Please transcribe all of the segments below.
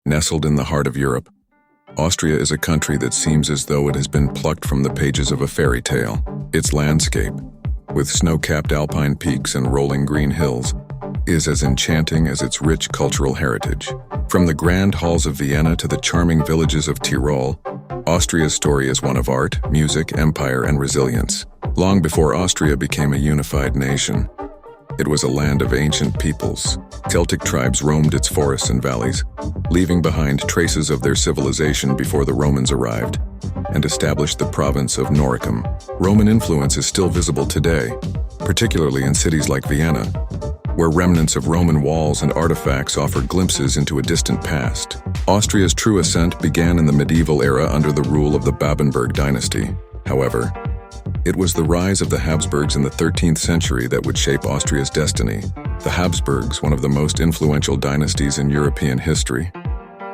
Nestled in the heart of Europe, Austria is a country that seems as though it has been plucked from the pages of a fairy tale. Its landscape, with snow-capped alpine peaks and rolling green hills, is as enchanting as its rich cultural heritage. From the grand halls of Vienna to the charming villages of Tyrol, Austria's story is one of art, music, empire, and resilience. Long before Austria became a unified nation, it was a land of ancient peoples. Celtic tribes roamed its forests and valleys, leaving behind traces of their civilization before the Romans arrived and established the province of Noricum. Roman influence is still visible today, particularly in cities like Vienna, where remnants of Roman walls and artifacts offer glimpses into a distant past. Austria's true ascent began in the medieval era under the rule of the Babenberg dynasty. However, it was the rise of the Habsburgs in the 13th century that would shape Austria's destiny. The Habsburgs, one of the most influential dynasties in European history,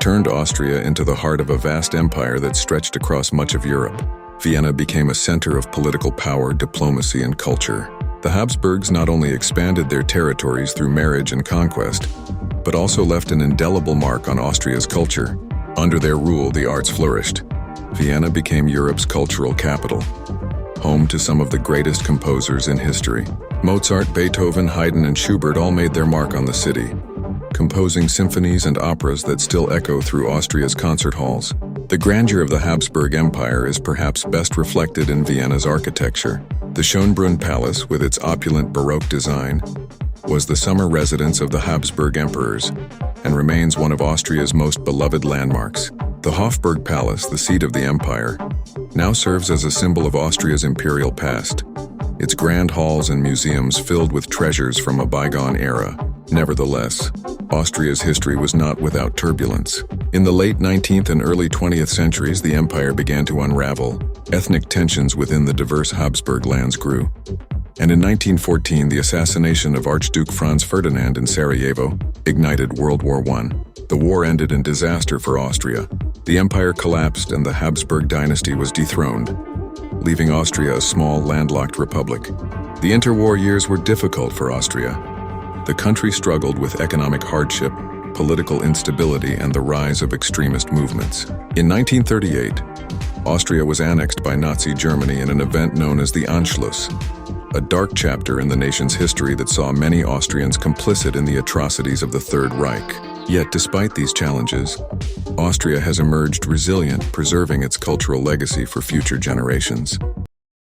turned Austria into the heart of a vast empire that stretched across much of Europe. Vienna became a center of political power, diplomacy, and culture. The Habsburgs not only expanded their territories through marriage and conquest, but also left an indelible mark on Austria's culture. Under their rule, the arts flourished. Vienna became Europe's cultural capital, home to some of the greatest composers in history. Mozart, Beethoven, Haydn, and Schubert all made their mark on the city, composing symphonies and operas that still echo through Austria's concert halls. The grandeur of the Habsburg Empire is perhaps best reflected in Vienna's architecture. The Schönbrunn Palace, with its opulent Baroque design, was the summer residence of the Habsburg emperors and remains one of Austria's most beloved landmarks. The Hofburg Palace, the seat of the empire, now serves as a symbol of Austria's imperial past, its grand halls and museums filled with treasures from a bygone era. Nevertheless, Austria's history was not without turbulence. In the late 19th and early 20th centuries, the empire began to unravel. Ethnic tensions within the diverse Habsburg lands grew. And in 1914, the assassination of Archduke Franz Ferdinand in Sarajevo ignited World War I. The war ended in disaster for Austria. The empire collapsed and the Habsburg dynasty was dethroned, leaving Austria a small, landlocked republic. The interwar years were difficult for Austria. The country struggled with economic hardship, political instability, and the rise of extremist movements. In 1938, Austria was annexed by Nazi Germany in an event known as the Anschluss, a dark chapter in the nation's history that saw many Austrians complicit in the atrocities of the Third Reich. Yet, despite these challenges, Austria has emerged resilient, preserving its cultural legacy for future generations.